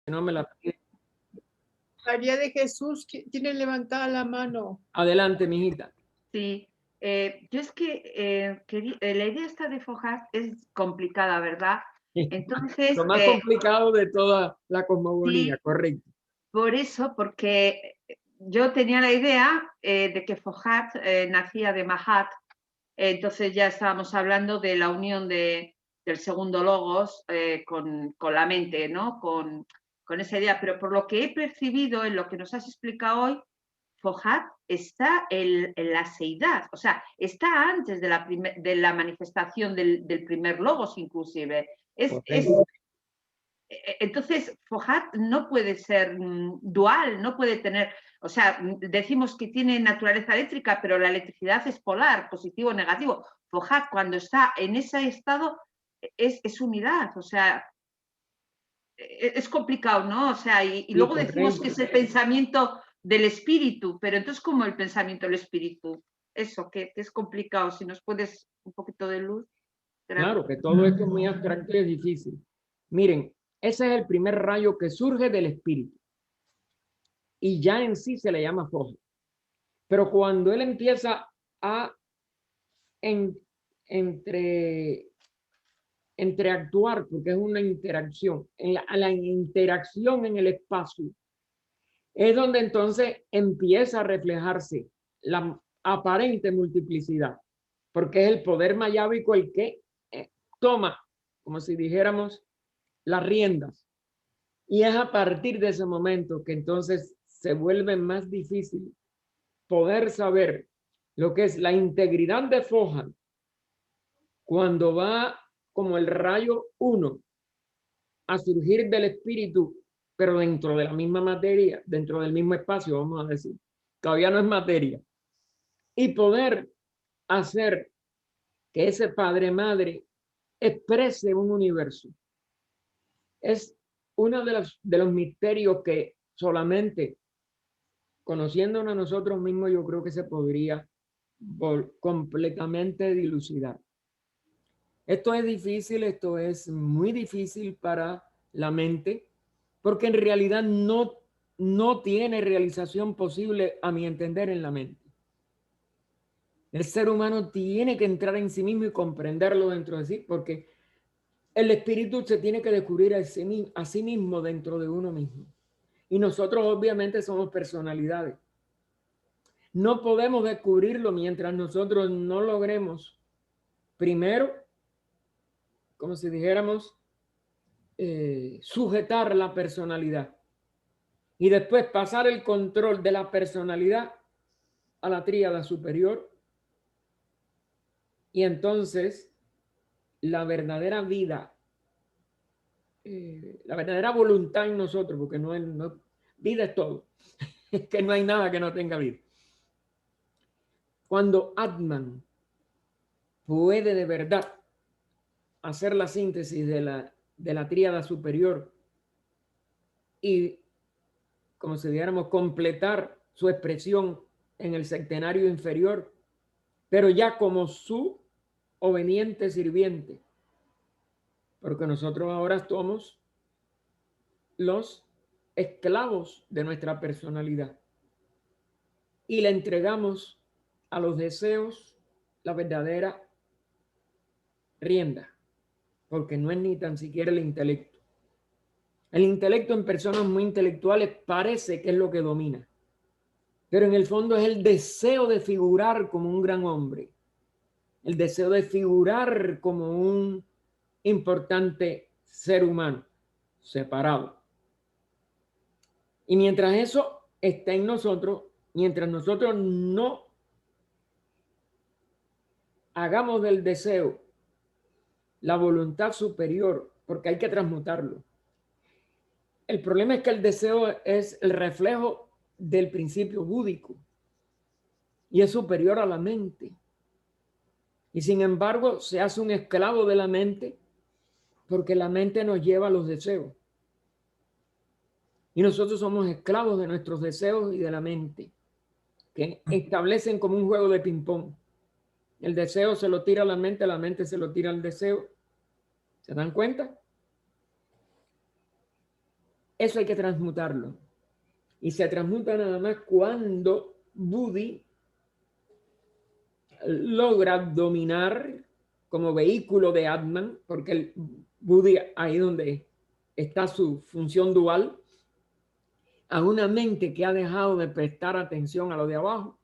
no me la pide. María de Jesús tiene levantada la mano. Adelante, mijita. Sí, yo es que la idea esta de Fojas es complicada, ¿verdad? Entonces, Lo más complicado de toda la cosmogonía, sí, correcto. por eso, porque yo tenía la idea de que Fohat nacía de Mahat, entonces ya estábamos hablando de la unión del segundo logos con la mente, ¿no? Con esa idea, pero por lo que he percibido en lo que nos has explicado hoy, Fohat está en la seidad, o sea, está antes de la manifestación del primer logos inclusive. Entonces, Fohat no puede ser dual, no puede tener, o sea, decimos que tiene naturaleza eléctrica, pero la electricidad es polar, positivo o negativo. Fohat, cuando está en ese estado, es unidad, o sea, es complicado, ¿no? O sea, y luego decimos que es el pensamiento del espíritu, pero entonces, ¿cómo el pensamiento del espíritu? Eso, que es complicado, si nos puedes un poquito de luz. Gracias. Claro que todo esto es muy abstracto y es difícil. Miren, ese es el primer rayo que surge del espíritu. Y ya en sí se le llama foja. Pero cuando él empieza a entreactuar, porque es una interacción, la interacción en el espacio, es donde entonces empieza a reflejarse la aparente multiplicidad, porque es el poder mayábico el que toma, como si dijéramos, las riendas. Y es a partir de ese momento que entonces se vuelve más difícil poder saber lo que es la integridad de Fohan cuando va como el rayo 1 a surgir del espíritu, pero dentro de la misma materia, dentro del mismo espacio, vamos a decir. Todavía no es materia. Y poder hacer que ese padre-madre exprese un universo. Es uno de los misterios que solamente conociéndonos a nosotros mismos yo creo que se podría completamente dilucidar. Esto es difícil, esto es muy difícil para la mente, porque en realidad no tiene realización posible, a mi entender, en la mente. El ser humano tiene que entrar en sí mismo y comprenderlo dentro de sí, porque el espíritu se tiene que descubrir a sí mismo dentro de uno mismo. Y nosotros obviamente somos personalidades. No podemos descubrirlo mientras nosotros no logremos, primero, como si dijéramos, sujetar la personalidad y después pasar el control de la personalidad a la tríada superior y entonces la verdadera vida, la verdadera voluntad en nosotros, porque vida es todo, es que no hay nada que no tenga vida. Cuando Atman puede de verdad hacer la síntesis de la tríada superior y, como si dijéramos, completar su expresión en el septenario inferior, pero ya como su obediente sirviente, porque nosotros ahora somos los esclavos de nuestra personalidad y le entregamos a los deseos la verdadera rienda, porque no es ni tan siquiera el intelecto. El intelecto en personas muy intelectuales parece que es lo que domina, pero en el fondo es el deseo de figurar como un gran hombre, el deseo de figurar como un importante ser humano separado. Y mientras eso está en nosotros, mientras nosotros no hagamos del deseo la voluntad superior, porque hay que transmutarlo. El problema es que el deseo es el reflejo del principio búdico y es superior a la mente. Y sin embargo, se hace un esclavo de la mente porque la mente nos lleva a los deseos. Y nosotros somos esclavos de nuestros deseos y de la mente, que establecen como un juego de ping-pong. El deseo se lo tira a la mente se lo tira al deseo. ¿Se dan cuenta? eso hay que transmutarlo. Y se transmuta nada más cuando Buddhi logra dominar como vehículo de Atman, porque el Buddhi, ahí donde está su función dual, a una mente que ha dejado de prestar atención a lo de abajo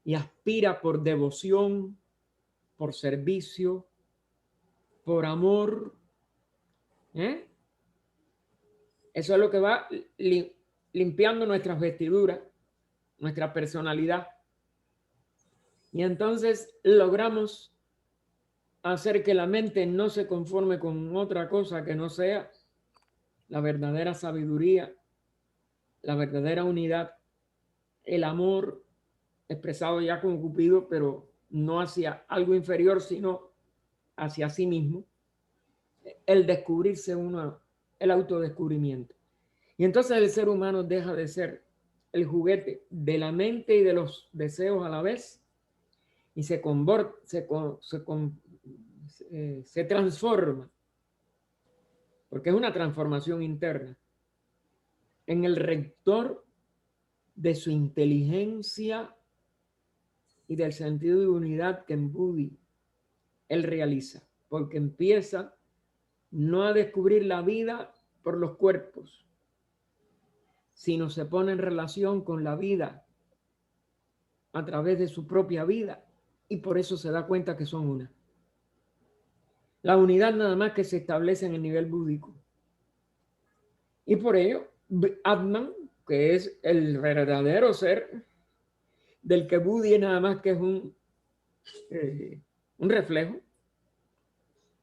y aspira por devoción, por servicio, por amor. Eso es lo que va limpiando nuestras vestiduras, nuestra personalidad. Y entonces logramos hacer que la mente no se conforme con otra cosa que no sea la verdadera sabiduría, la verdadera unidad, el amor expresado ya como Cupido, pero no hacia algo inferior, sino hacia sí mismo, el descubrirse uno, el autodescubrimiento. Y entonces el ser humano deja de ser el juguete de la mente y de los deseos a la vez y se transforma, porque es una transformación interna, en el rector de su inteligencia y del sentido de unidad que en Buddhi él realiza, porque empieza no a descubrir la vida por los cuerpos, sino se pone en relación con la vida a través de su propia vida y por eso se da cuenta que son una. La unidad nada más que se establece en el nivel búdico. Y por ello, Atman, que es el verdadero ser, del que Buddhi es nada más que es un reflejo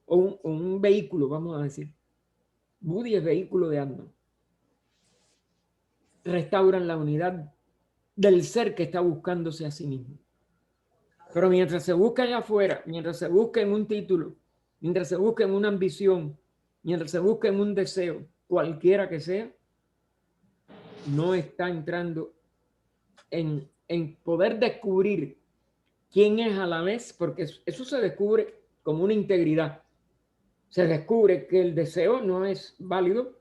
o un vehículo, vamos a decir. Buddhi es vehículo de Atman. Restauran la unidad del ser que está buscándose a sí mismo. Pero mientras se busca allá afuera, mientras se busca en un título, mientras se busca en una ambición, mientras se busca en un deseo, cualquiera que sea, no está entrando en poder descubrir quién es a la vez, porque eso se descubre como una integridad. Se descubre que el deseo no es válido,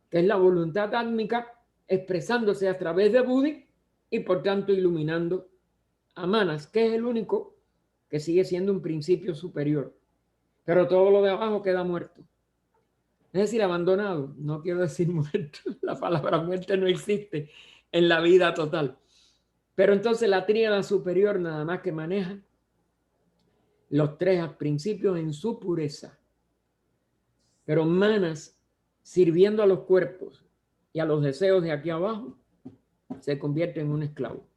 que es la voluntad átmica expresándose a través de Buddhi y por tanto iluminando a Manas, que es el único que sigue siendo un principio superior. Pero todo lo de abajo queda muerto. Es decir, abandonado. No quiero decir muerto. La palabra muerte no existe en la vida total. Pero entonces la tríada superior nada más que maneja los tres principios en su pureza. Pero Manas, sirviendo a los cuerpos y a los deseos de aquí abajo, se convierte en un esclavo.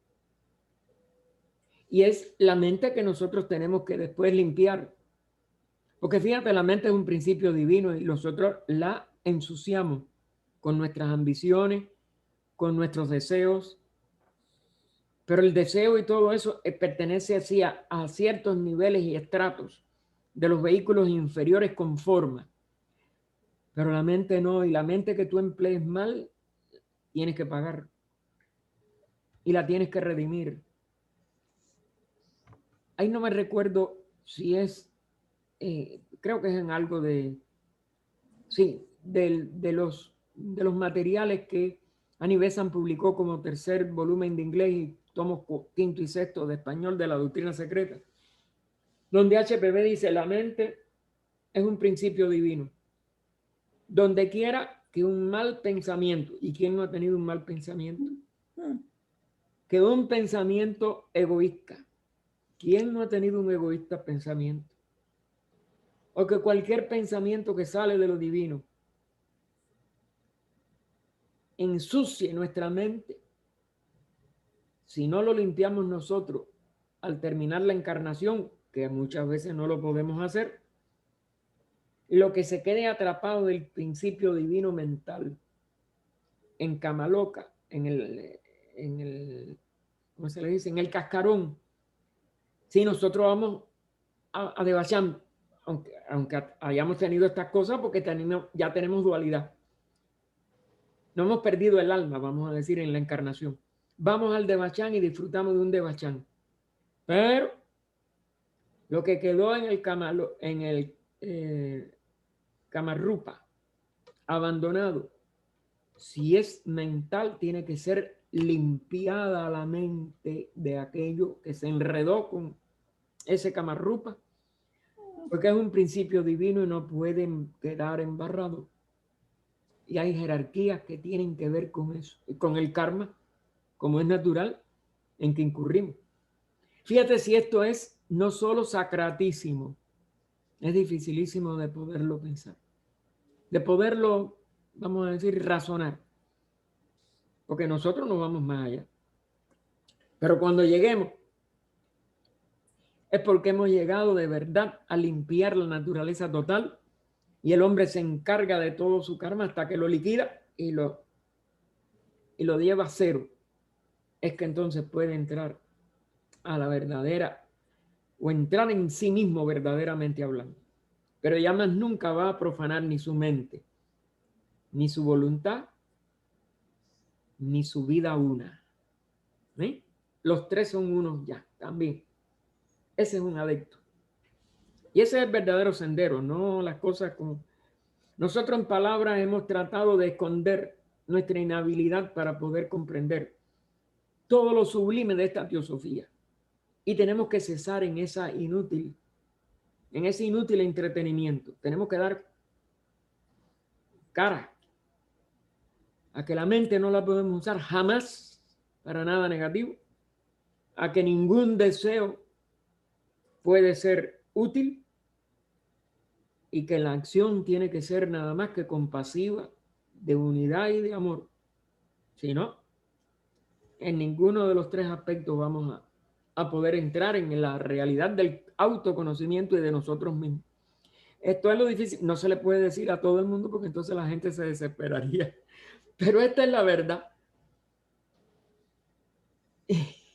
Y es la mente que nosotros tenemos que después limpiar. Porque fíjate, la mente es un principio divino y nosotros la ensuciamos con nuestras ambiciones, con nuestros deseos. Pero el deseo y todo eso pertenece así a ciertos niveles y estratos de los vehículos inferiores con forma. Pero la mente no, y la mente que tú emplees mal, tienes que pagar. Y la tienes que redimir. Ahí no me recuerdo si es, creo que es en algo de, sí, de los materiales que Annie Besant publicó como tercer volumen de inglés y tomos quinto y sexto de español de la doctrina secreta, donde HPB dice: la mente es un principio divino. Donde quiera que un mal pensamiento, ¿y quién no ha tenido un mal pensamiento? Que un pensamiento egoísta. ¿Quién no ha tenido un egoísta pensamiento? O que cualquier pensamiento que sale de lo divino ensucie nuestra mente. Si no lo limpiamos nosotros al terminar la encarnación, que muchas veces no lo podemos hacer, lo que se quede atrapado del principio divino mental en Kamaloka, en el ¿cómo se le dice? En el cascarón. Si nosotros vamos a Devachan, aunque hayamos tenido estas cosas, porque ya tenemos dualidad. No hemos perdido el alma, vamos a decir, en la encarnación. Vamos al Devachan y disfrutamos de un Devachan. Pero lo que quedó en el Kamarupa, abandonado, Si es mental, tiene que ser limpiada la mente de aquello que se enredó con ese camarrupa, porque es un principio divino y no pueden quedar embarrados. Y hay jerarquías que tienen que ver con eso, y con el karma, como es natural, en que incurrimos. Fíjate si esto es no solo sacratísimo, es dificilísimo de poderlo pensar, de poderlo, vamos a decir, razonar, porque nosotros no vamos más allá. Pero cuando lleguemos, es porque hemos llegado de verdad a limpiar la naturaleza total y el hombre se encarga de todo su karma hasta que lo liquida y lo lleva a cero. Es que entonces puede entrar a la verdadera o entrar en sí mismo verdaderamente hablando. Pero ya más nunca va a profanar ni su mente, ni su voluntad, ni su vida una. ¿Sí? Los tres son unos ya, también. Ese es un adepto. Y ese es el verdadero sendero, no las cosas como... Nosotros en palabras hemos tratado de esconder nuestra inhabilidad para poder comprender todo lo sublime de esta teosofía. Y tenemos que cesar en ese inútil entretenimiento. Tenemos que dar cara a que la mente no la podemos usar jamás para nada negativo, a que ningún deseo puede ser útil y que la acción tiene que ser nada más que compasiva, de unidad y de amor. Si no, en ninguno de los tres aspectos vamos a poder entrar en la realidad del autoconocimiento y de nosotros mismos. Esto es lo difícil, no se le puede decir a todo el mundo porque entonces la gente se desesperaría, pero esta es la verdad.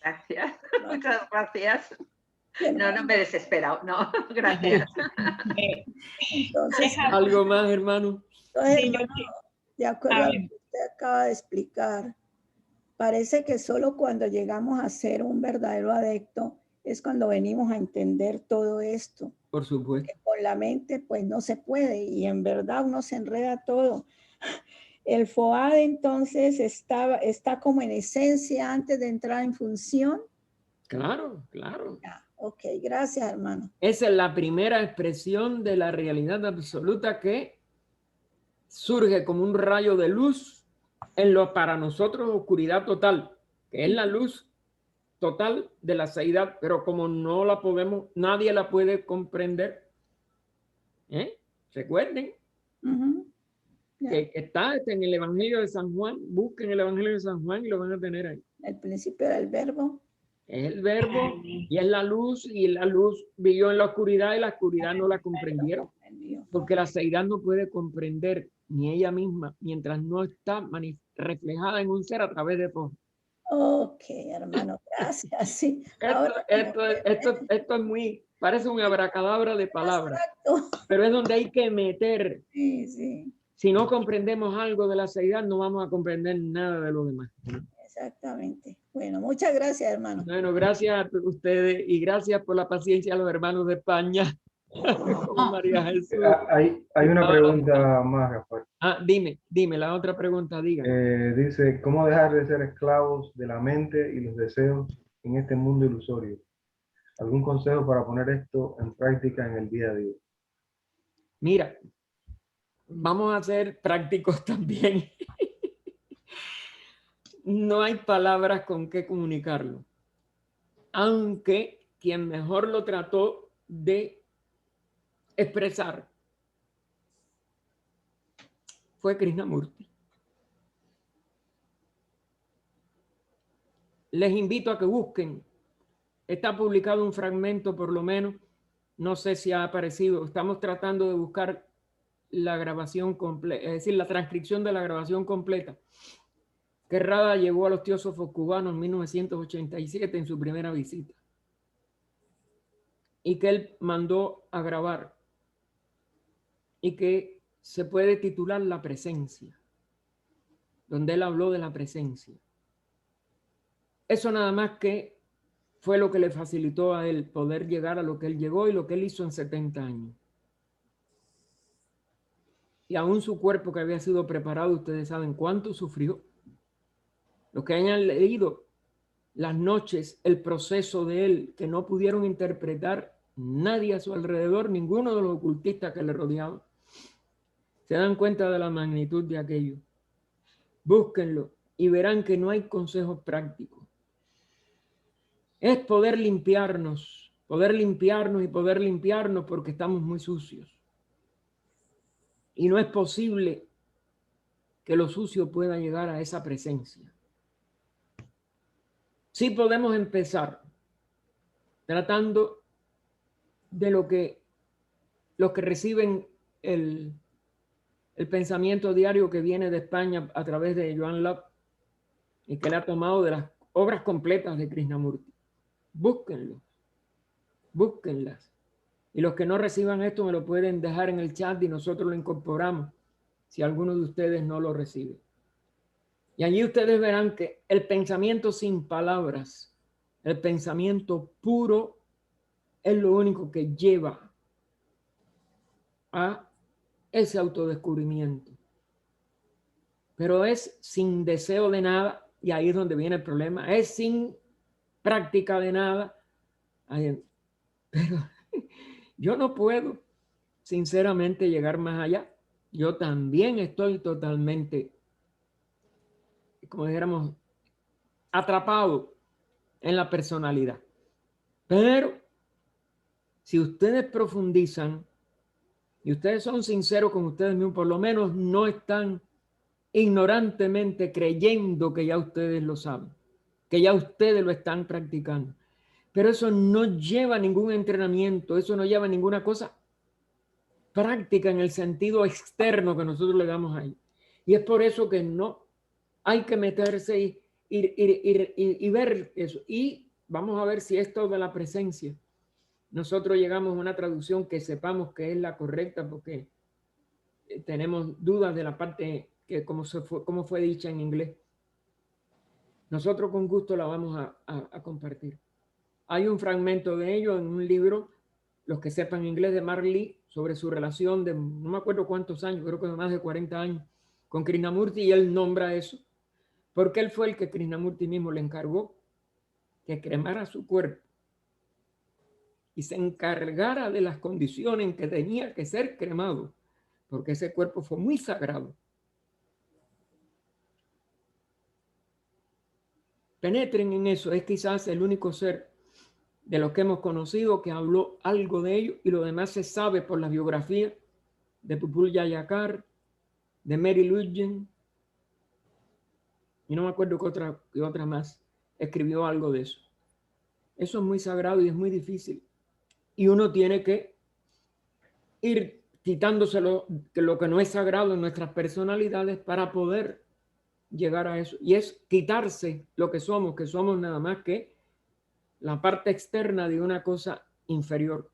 Gracias, muchas gracias. No me he desesperado, no, gracias. Entonces, ¿Algo más, hermano? entonces, Sí, yo hermano, sí. de acuerdo a lo que usted acaba de explicar, parece que solo cuando llegamos a ser un verdadero adepto es cuando venimos a entender todo esto. Por supuesto. Que con la mente pues no se puede y en verdad uno se enreda todo. El FOAD entonces está como en esencia antes de entrar en función. Claro, claro. Ok, gracias, hermano. Esa es la primera expresión de la realidad absoluta que surge como un rayo de luz en lo para nosotros oscuridad total, que es la luz total de la seidad, pero como no la podemos, nadie la puede comprender. Recuerden que está en el Evangelio de San Juan, busquen el Evangelio de San Juan y lo van a tener ahí. El principio era el verbo. Es el verbo y es la luz, y la luz vivió en la oscuridad y la oscuridad no la comprendieron, porque la seidad no puede comprender ni ella misma mientras no está reflejada en un ser a través de todo. Ok, hermano, gracias. Sí. Esto es muy, parece un abracadabra de palabras, Exacto. pero es donde hay que meter. Sí, sí. Si no comprendemos algo de la seidad, no vamos a comprender nada de lo demás. Exactamente. Bueno, muchas gracias, hermano. Bueno, gracias a ustedes y gracias por la paciencia a los hermanos de España. Como María Jesús. Hay una pregunta más, Rafael. Dime, la otra pregunta, diga. Dice, ¿cómo dejar de ser esclavos de la mente y los deseos en este mundo ilusorio? ¿Algún consejo para poner esto en práctica en el día a día? Mira, vamos a ser prácticos también. No hay palabras con qué comunicarlo. Aunque quien mejor lo trató de expresar fue Krishnamurti. Les invito a que busquen. Está publicado un fragmento, por lo menos. No sé si ha aparecido. Estamos tratando de buscar la grabación completa, es decir, la transcripción de la grabación completa que Rada llevó a los teósofos cubanos en 1987 en su primera visita y que él mandó a grabar y que se puede titular La Presencia, donde él habló de la presencia. Eso nada más que fue lo que le facilitó a él poder llegar a lo que él llegó y lo que él hizo en 70 años. Y aún su cuerpo que había sido preparado, ustedes saben cuánto sufrió. Los que hayan leído las noches, el proceso de él, que no pudieron interpretar nadie a su alrededor, ninguno de los ocultistas que le rodeaban, se dan cuenta de la magnitud de aquello. Búsquenlo y verán que no hay consejos prácticos. Es poder limpiarnos y poder limpiarnos porque estamos muy sucios. Y no es posible que lo sucio pueda llegar a esa presencia. Sí podemos empezar tratando de los que reciben el pensamiento diario que viene de España a través de Joan Love y que le ha tomado de las obras completas de Krishnamurti. Búsquenlo, búsquenlas. Y los que no reciban esto me lo pueden dejar en el chat y nosotros lo incorporamos si alguno de ustedes no lo recibe. Y allí ustedes verán que el pensamiento sin palabras, el pensamiento puro, es lo único que lleva a ese autodescubrimiento. Pero es sin deseo de nada, y ahí es donde viene el problema, es sin práctica de nada. Pero yo no puedo, sinceramente, llegar más allá. Yo también estoy totalmente, como dijéramos, atrapado en la personalidad. Pero si ustedes profundizan y ustedes son sinceros con ustedes mismos, por lo menos no están ignorantemente creyendo que ya ustedes lo saben, que ya ustedes lo están practicando. Pero eso no lleva ningún entrenamiento, eso no lleva ninguna cosa práctica en el sentido externo que nosotros le damos ahí. Y es por eso que no hay que meterse y ver eso. Y vamos a ver si esto de la presencia, nosotros llegamos a una traducción que sepamos que es la correcta, porque tenemos dudas de la parte que cómo fue dicha en inglés. Nosotros con gusto la vamos a compartir. Hay un fragmento de ello en un libro, los que sepan inglés, de Mark Lee, sobre su relación de no me acuerdo cuántos años, creo que más de 40 años, con Krishnamurti, y él nombra eso, porque él fue el que Krishnamurti mismo le encargó que cremara su cuerpo y se encargara de las condiciones en que tenía que ser cremado, porque ese cuerpo fue muy sagrado. Penetren en eso, es quizás el único ser de los que hemos conocido que habló algo de ello, y lo demás se sabe por la biografía de Pupul Yayakar, de Mary Lugen, y no me acuerdo qué otra más escribió algo de eso. Eso es muy sagrado y es muy difícil. Y uno tiene que ir quitándose lo que no es sagrado en nuestras personalidades para poder llegar a eso. Y es quitarse lo que somos nada más que la parte externa de una cosa inferior.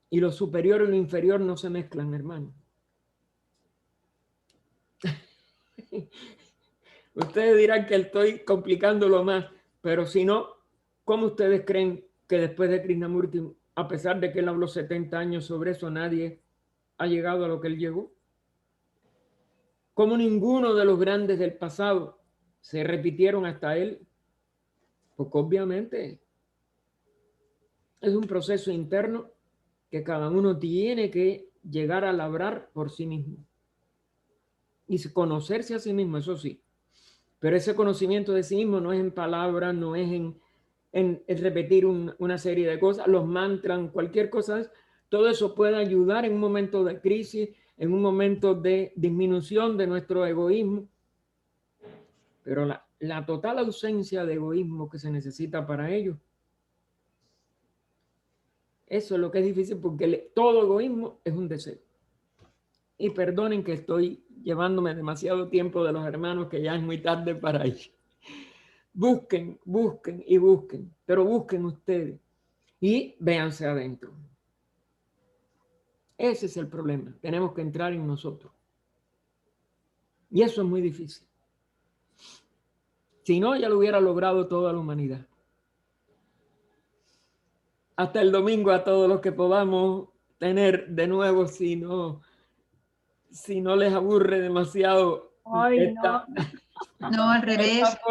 Y lo superior y lo inferior no se mezclan, hermano. Ustedes dirán que estoy complicándolo más, pero si no, ¿cómo ustedes creen que después de Krishnamurti, a pesar de que él habló 70 años sobre eso, nadie ha llegado a lo que él llegó? ¿Cómo ninguno de los grandes del pasado se repitieron hasta él? Porque obviamente es un proceso interno que cada uno tiene que llegar a labrar por sí mismo. Y conocerse a sí mismo, eso sí. Pero ese conocimiento de sí mismo no es en palabras, no es en repetir una serie de cosas, los mantras, cualquier cosa. Todo eso puede ayudar en un momento de crisis, en un momento de disminución de nuestro egoísmo. Pero la total ausencia de egoísmo que se necesita para ello, eso es lo que es difícil, porque todo egoísmo es un deseo. Y perdonen que estoy llevándome demasiado tiempo de los hermanos, que ya es muy tarde para ir. Busquen, busquen y busquen, pero busquen ustedes y véanse adentro. Ese es el problema. Tenemos que entrar en nosotros. Y eso es muy difícil. Si no, ya lo hubiera logrado toda la humanidad. Hasta el domingo a todos los que podamos tener de nuevo, si no si no les aburre demasiado Ay, esta, no. No, al revés.